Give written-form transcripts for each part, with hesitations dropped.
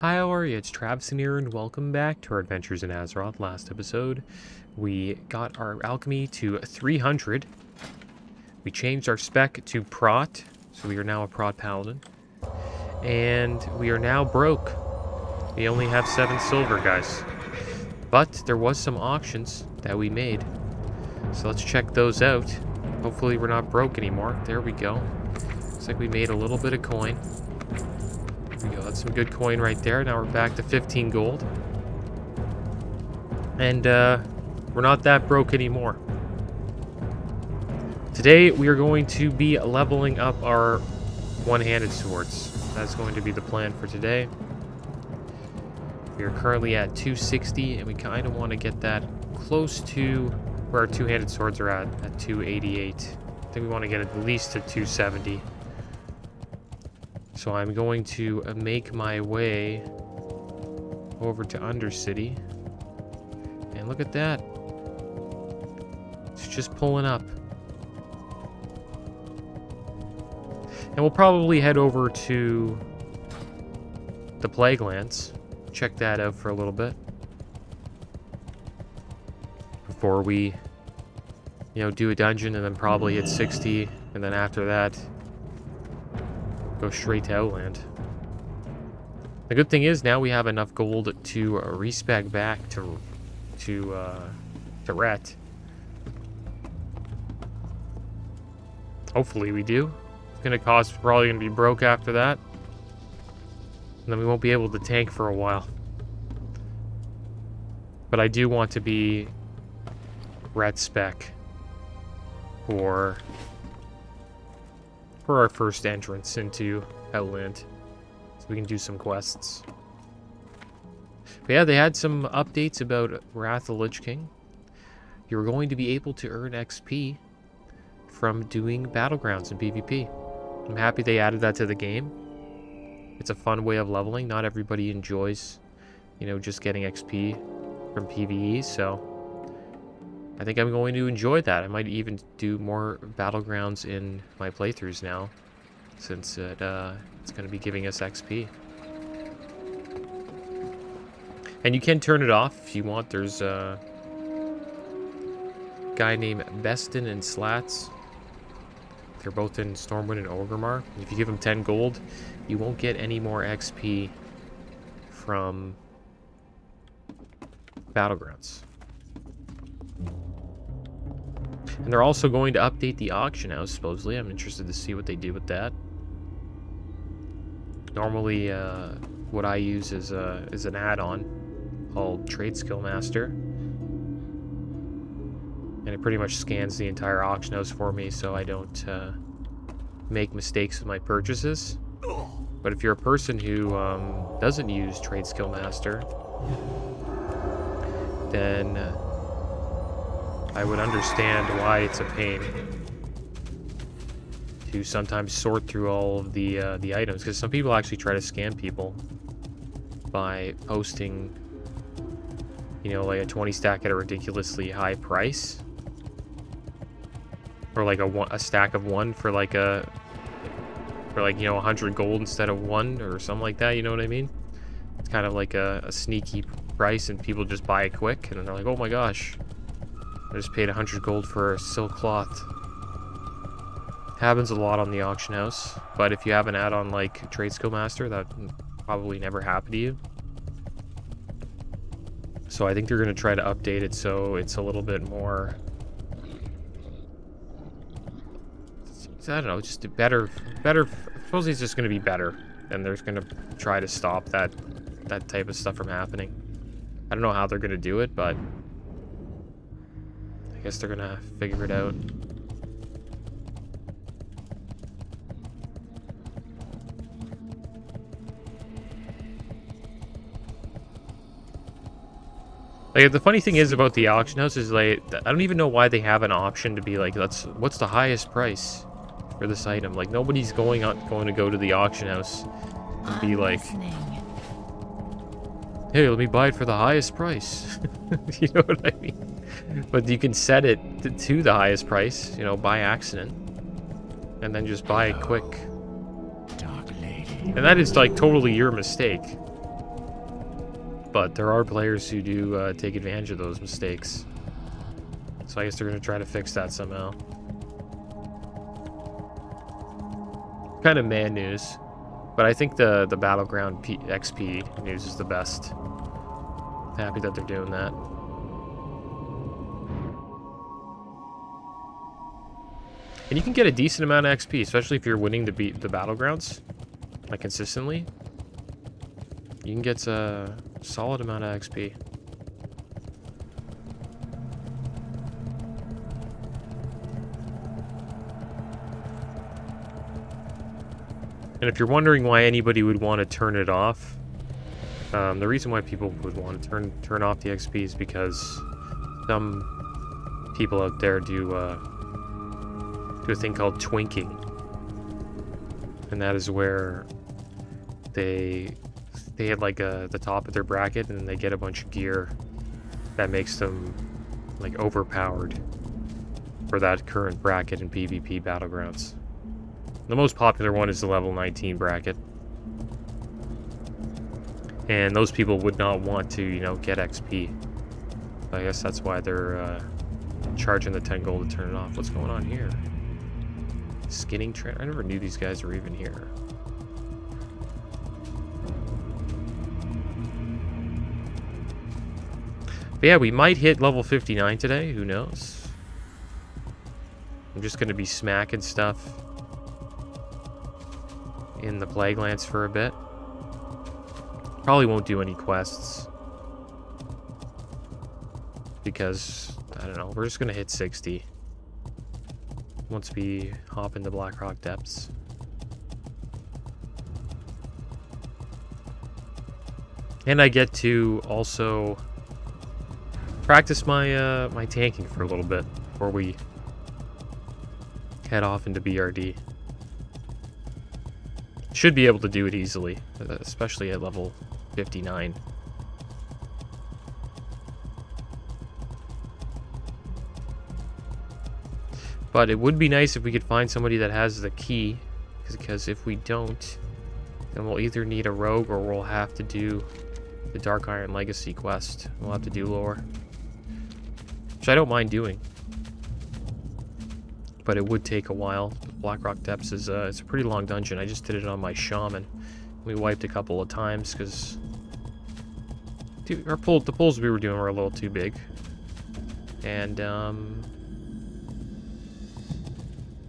Hi, how are you? It's Travis here, and welcome back to our adventures in Azeroth. Last episode, we got our alchemy to 300. We changed our spec to Prot, so we are now a Prot Paladin. And we are now broke. We only have 7 silver, guys. But there was some auctions that we made. So let's check those out. Hopefully we're not broke anymore. There we go. Looks like we made a little bit of coin. There we go. That's some good coin right there. Now we're back to 15 gold. And we're not that broke anymore. Today we are going to be leveling up our one-handed swords. That's going to be the plan for today. We are currently at 260, and we kind of want to get that close to where our two-handed swords are at 288. I think we want to get at least to 270. So I'm going to make my way over to Undercity. And look at that. It's just pulling up. And we'll probably head over to the Plaguelands. Check that out for a little bit. Before we, do a dungeon and then probably hit 60. And then after that, go straight to Outland. The good thing is now we have enough gold to respec back to Ret. Hopefully we do. It's gonna cost, probably gonna be broke after that. And then we won't be able to tank for a while. But I do want to be Ret spec for our first entrance into Outland, so we can do some quests. But yeah, they had some updates about Wrath of the Lich King. You're going to be able to earn XP from doing Battlegrounds in PvP. I'm happy they added that to the game. It's a fun way of leveling. Not everybody enjoys, just getting XP from PvE, so I think I'm going to enjoy that. I might even do more Battlegrounds in my playthroughs now, since it's going to be giving us XP. And you can turn it off if you want. There's a guy named Beston and Slats. They're both in Stormwind and Orgrimmar. If you give them 10 gold, you won't get any more XP from Battlegrounds. And they're also going to update the auction house, supposedly. I'm interested to see what they do with that. Normally, what I use is an add-on called Trade Skill Master. And it pretty much scans the entire auction house for me, so I don't make mistakes with my purchases. But if you're a person who doesn't use Trade Skill Master, then I would understand why it's a pain to sometimes sort through all of the items, because some people actually try to scam people by posting, like a 20 stack at a ridiculously high price, or like a stack of 1 for like 100 gold instead of 1 or something like that. You know what I mean? It's kind of like a sneaky price, and people just buy it quick, and then they're like, oh my gosh, I just paid 100 gold for a silk cloth. Happens a lot on the auction house, but if you have an add-on like Trade Skill Master, that probably never happened to you. So I think they're going to try to update it so it's a little bit more, I don't know, just better. Supposedly it's just going to be better, and they're going to try to stop that type of stuff from happening. I don't know how they're going to do it, but I guess they're gonna figure it out. Like, the funny thing is about the auction house is, like, I don't even know why they have an option to be like, what's the highest price for this item? Like, nobody's going to go to the auction house and be like, hey, let me buy it for the highest price. You know what I mean? But you can set it to the highest price, by accident, and then just buy it quick. And that is, like, totally your mistake. But there are players who do take advantage of those mistakes. So I guess they're going to try to fix that somehow. Kind of man news. But I think the Battleground XP news is the best. Happy that they're doing that. And you can get a decent amount of XP, especially if you're winning the Battlegrounds, like consistently. You can get a solid amount of XP. And if you're wondering why anybody would want to turn it off, the reason why people would want to turn off the XP is because some people out there do a thing called twinking, and that is where they hit like the top of their bracket and they get a bunch of gear that makes them like overpowered for that current bracket in PvP Battlegrounds. The most popular one is the level 19 bracket. And those people would not want to, you know, get XP. I guess that's why they're charging the 10 gold to turn it off. What's going on here? Skinning train? I never knew these guys were even here. But yeah, we might hit level 59 today. Who knows? I'm just going to be smacking stuff in the Plaguelands for a bit. Probably won't do any quests. Because, I don't know, we're just going to hit 60. Once we hop into Blackrock Depths. And I get to also practice my my tanking for a little bit before we head off into BRD. Should be able to do it easily, especially at level 59. But it would be nice if we could find somebody that has the key, because if we don't, then we'll either need a rogue or we'll have to do the Dark Iron Legacy quest. We'll have to do lore, which I don't mind doing, but it would take a while. Blackrock Depths is it's a pretty long dungeon. I just did it on my shaman. We wiped a couple of times because the pulls we were doing were a little too big, and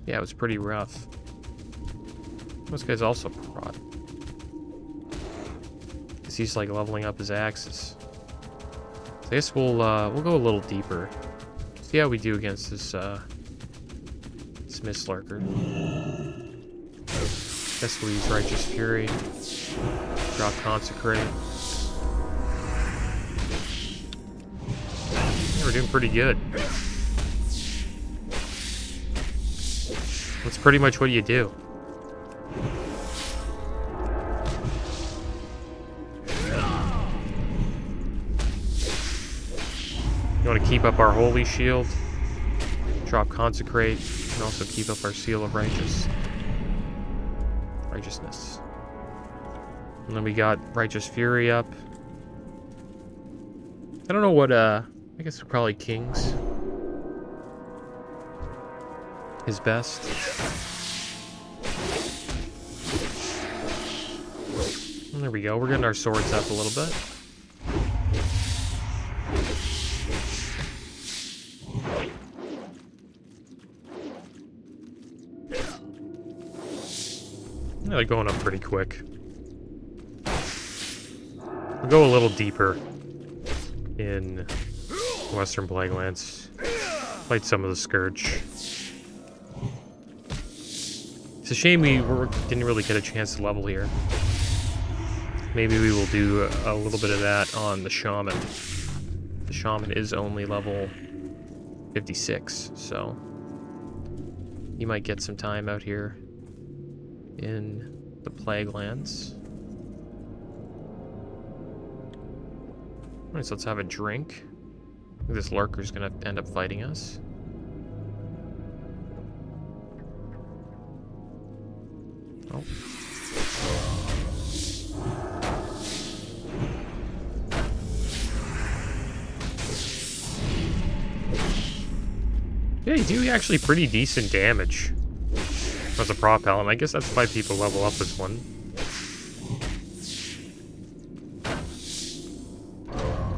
yeah, it was pretty rough. This guy's also prot. Cause he's like leveling up his axes. So I guess we'll go a little deeper. See how we do against this Smith Lurker. Guess we'll use Righteous Fury. Drop Consecrate. Yeah, we're doing pretty good. That's pretty much what you do. You want to keep up our Holy Shield, drop Consecrate, and also keep up our Seal of Righteousness. And then we got Righteous Fury up. I don't know what, I guess probably Kings is best. And there we go, we're getting our swords up a little bit. Yeah, they're going up pretty quick. We'll go a little deeper in Western Plaguelands. Fight some of the Scourge. It's a shame we didn't really get a chance to level here. Maybe we will do a little bit of that on the Shaman. The Shaman is only level 56, so you might get some time out here in the Plaguelands. Alright, so let's have a drink. I think this Lurker's gonna end up fighting us. Oh. Yeah, you do actually pretty decent damage as a prop paladin. I guess that's why people level up this one.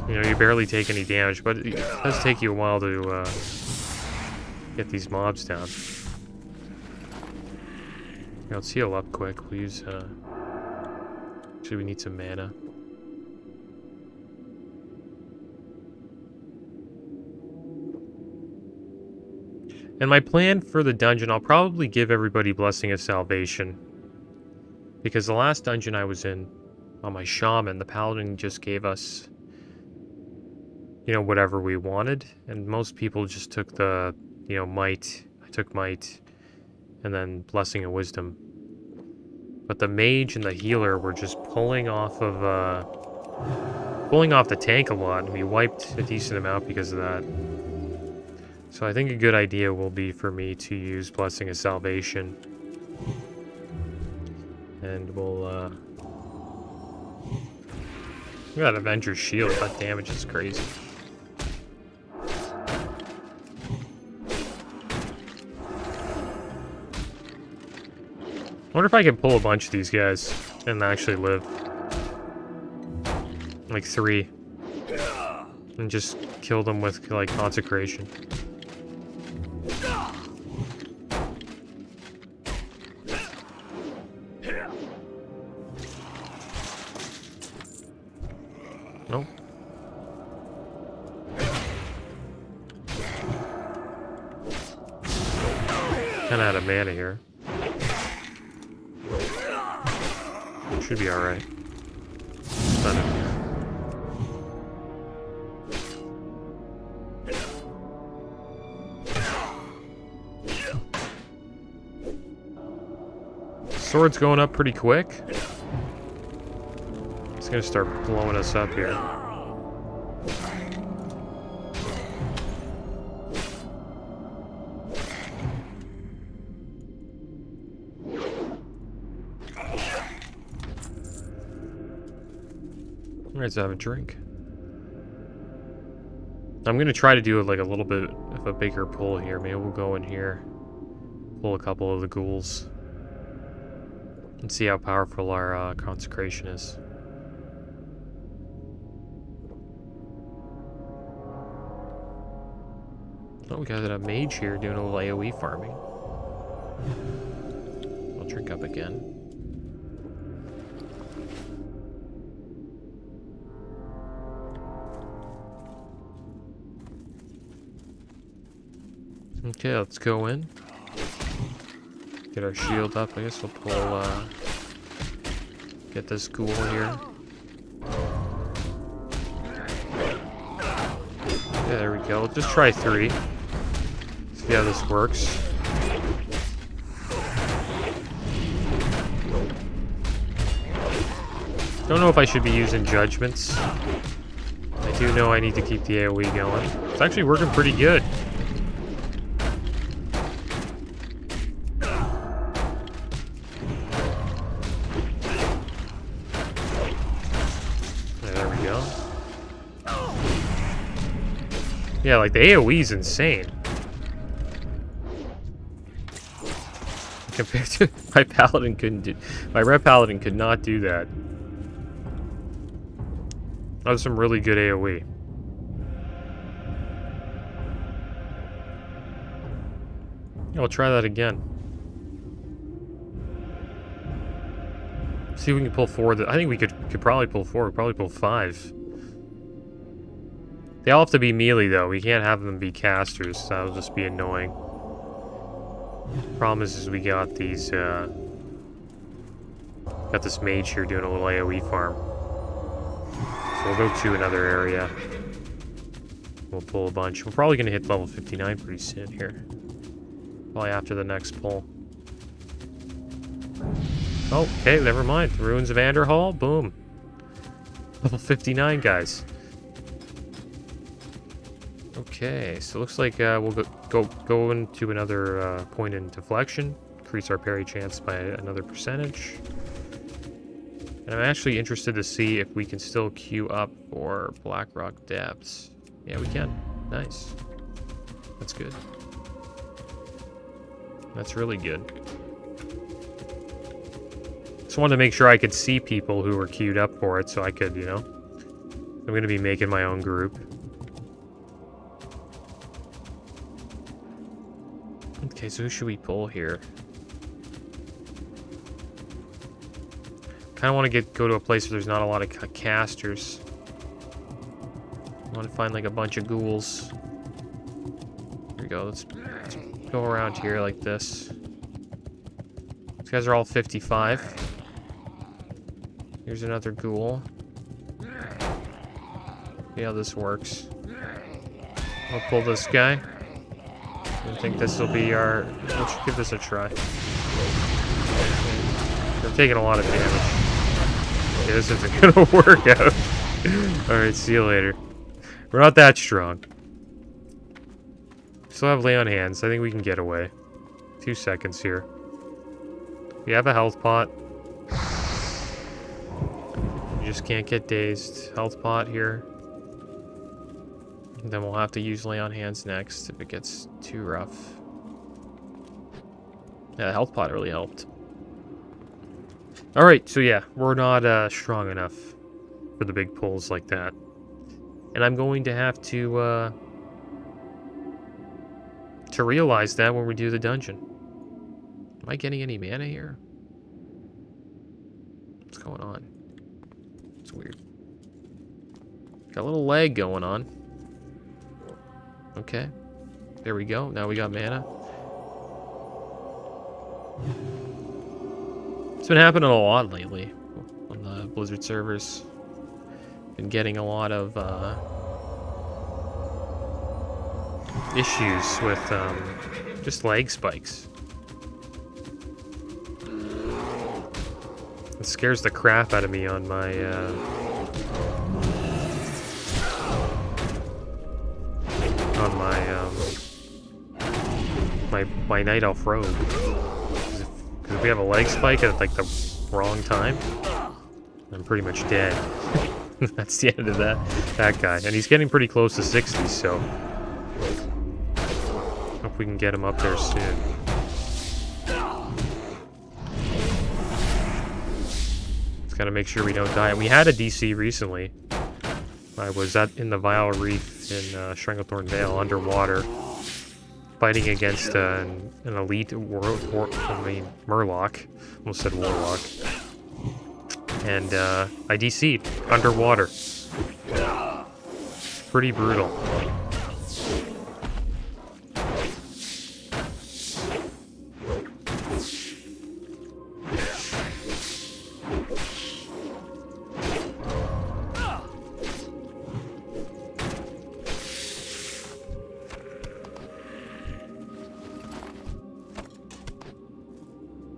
You know, you barely take any damage, but it does take you a while to get these mobs down. Here, let's heal up quick. We'll use, actually, we need some mana. And my plan for the dungeon, I'll probably give everybody Blessing of Salvation. Because the last dungeon I was in, on my shaman, the paladin just gave us, you know, whatever we wanted. And most people just took the, you know, might. I took might. And then Blessing of Wisdom. But the mage and the healer were just pulling off of, pulling off the tank a lot. And we wiped a decent amount because of that. So I think a good idea will be for me to use Blessing of Salvation. And we'll, look at that Avenger's Shield. That damage is crazy. I wonder if I can pull a bunch of these guys and actually live. Like 3. And just kill them with, like, Consecration. Nope. Kinda out of mana here. Should be alright. Stun him. Sword's going up pretty quick. It's gonna start blowing us up here. Let's have a drink. I'm gonna try to do like a little bit of a bigger pull here. Maybe we'll go in here, pull a couple of the ghouls, and see how powerful our consecration is. Oh, we got a mage here doing a little AoE farming. We'll drink up again. Okay, let's go in. Get our shield up. I guess we'll pull, get this ghoul here. Yeah, there we go. Just try 3. See how this works. Don't know if I should be using judgments. I do know I need to keep the AoE going. It's actually working pretty good. Yeah, like the AoE's insane. Compared to my paladin couldn't do, my red paladin could not do that. That was some really good AoE. I'll try that again. See if we can pull 4. I think we could probably pull 4. Probably pull 5. They all have to be melee, though. We can't have them be casters. That'll just be annoying. Problem is we got these, got this mage here doing a little AoE farm. So we'll go to another area. We'll pull a bunch. We're probably going to hit level 59 pretty soon here. Probably after the next pull. Oh, okay, never mind. Ruins of Anderhall, boom. Level 59, guys. Okay, so it looks like we'll go into another point in deflection, increase our parry chance by another percentage. And I'm actually interested to see if we can still queue up for Blackrock Depths. Yeah, we can. Nice. That's good. That's really good. Just wanted to make sure I could see people who were queued up for it so I could, you know... I'm going to be making my own group. Okay, so who should we pull here? Kind of want to go to a place where there's not a lot of casters. I want to find like a bunch of ghouls. Here we go. Let's go around here like this. These guys are all 55. Here's another ghoul. See how this works. I'll pull this guy. I think this will be our... Let's give this a try. They're taking a lot of damage. Okay, this isn't gonna work out. Alright, see you later. We're not that strong. Still have lay on hands. I think we can get away. 2 seconds here. We have a health pot. You just can't get dazed. Health pot here. And then we'll have to use lay on hands next if it gets too rough. Yeah, the health pot really helped. Alright, so yeah, we're not strong enough for the big pulls like that. And I'm going to have to realize that when we do the dungeon. Am I getting any mana here? What's going on? It's weird. Got a little lag going on. Okay. There we go. Now we got mana. It's been happening a lot lately on the Blizzard servers. Been getting a lot of issues with just lag spikes. It scares the crap out of me on my my Night Elf rogue. Because if we have a lag spike at like the wrong time, I'm pretty much dead. That's the end of that guy. And he's getting pretty close to 60, so hope we can get him up there soon. Just gotta make sure we don't die. We had a DC recently. I was in the Vile Reef in Stranglethorn Vale underwater, fighting against an elite Murloc. Almost said Warlock. And I DC'd underwater. Pretty brutal.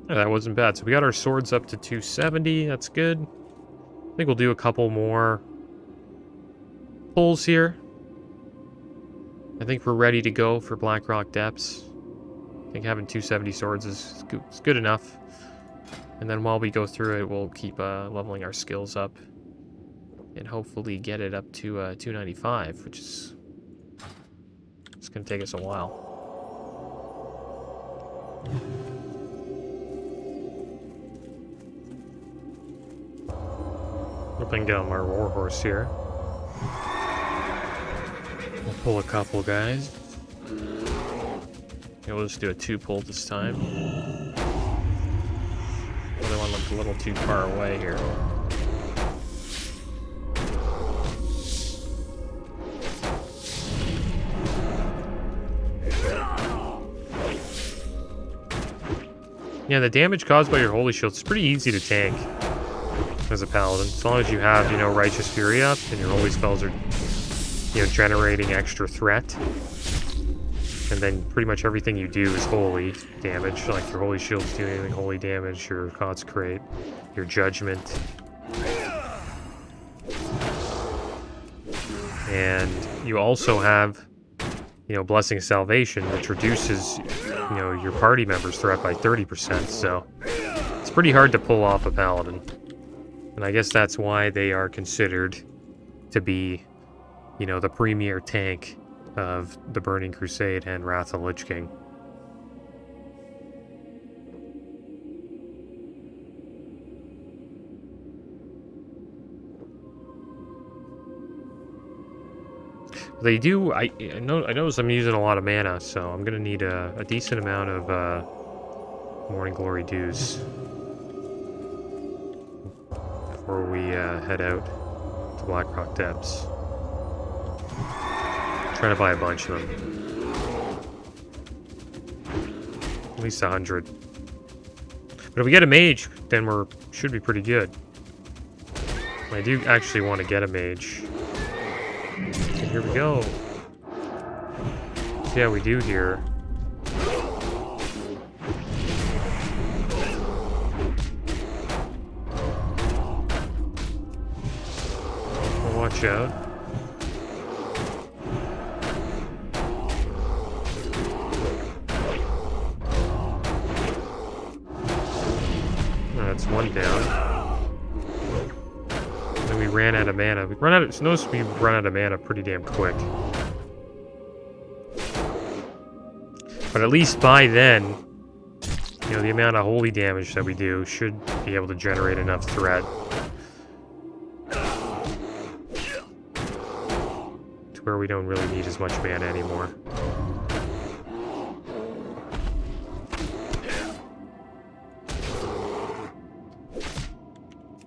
Yeah, that wasn't bad. So we got our swords up to 270. That's good. I think we'll do a couple more pulls here. I think we're ready to go for Blackrock Depths. I think having 270 swords is good enough. And then while we go through it, we'll keep leveling our skills up. And hopefully get it up to 295, which is... It's going to take us a while. Hope I can get on my warhorse here. We'll pull a couple guys. Yeah, we'll just do a 2-pull this time. Other one looks a little too far away here. Yeah, the damage caused by your Holy Shield is pretty easy to tank as a Paladin. As long as you have, you know, Righteous Fury up and your Holy Spells are, you know, generating extra threat. And then pretty much everything you do is holy damage. Like your Holy Shield's doing holy damage, your Consecrate, your Judgment. And you also have, you know, Blessing of Salvation, which reduces, you know, your party members' threat by 30%. So it's pretty hard to pull off a Paladin. And I guess that's why they are considered to be, you know, the premier tank of the Burning Crusade and Wrath of the Lich King. They do. I notice I'm using a lot of mana, so I'm gonna need a decent amount of Morning Glory dues before we head out to Blackrock Depths. Trying to buy a bunch of them. At least 100. But if we get a mage, then should be pretty good. I do actually want to get a mage. Okay, here we go. Yeah, we do here. Well, watch out. That's one down. Then we ran out of mana. Notice we run out of mana pretty damn quick. But at least by then, you know, the amount of holy damage that we do should be able to generate enough threat to where we don't really need as much mana anymore.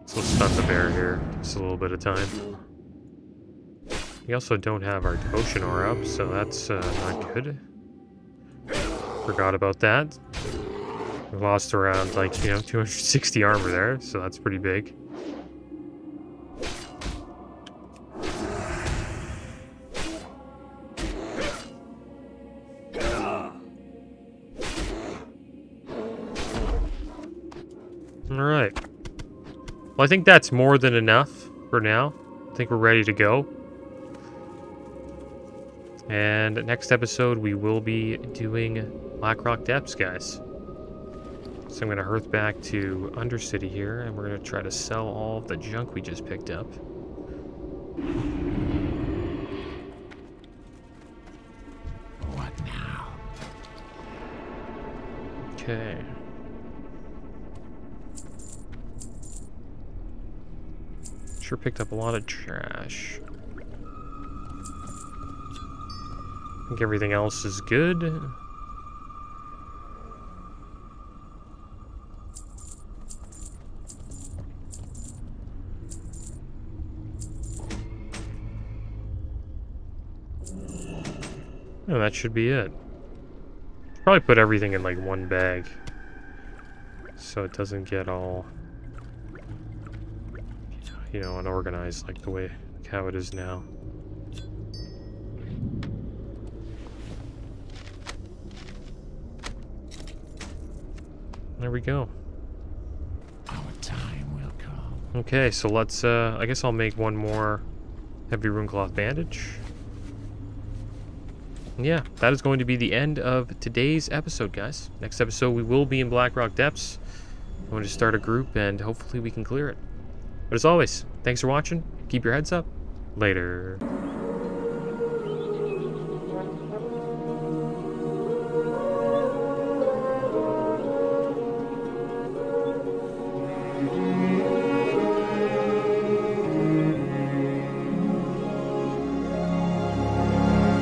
So let's stun the bear here, just a little bit of time. We also don't have our devotion ore up, so that's not good. Forgot about that. We lost around, like, you know, 260 armor there, so that's pretty big. Alright. Well, I think that's more than enough for now. I think we're ready to go. And next episode, we will be doing Blackrock Depths, guys. So I'm going to hearth back to Undercity here, and we're going to try to sell all of the junk we just picked up. What now? Okay. Sure picked up a lot of trash. I think everything else is good. Oh, that should be it. Probably put everything in like one bag so it doesn't get all, you know, unorganized like the way how it is now. There we go. Our time will come. Okay, so let's I guess I'll make one more heavy runecloth bandage. Yeah, that is going to be the end of today's episode, guys. Next episode, we will be in Blackrock Depths. I'm going to start a group, and hopefully we can clear it. But as always, thanks for watching. Keep your heads up. Later.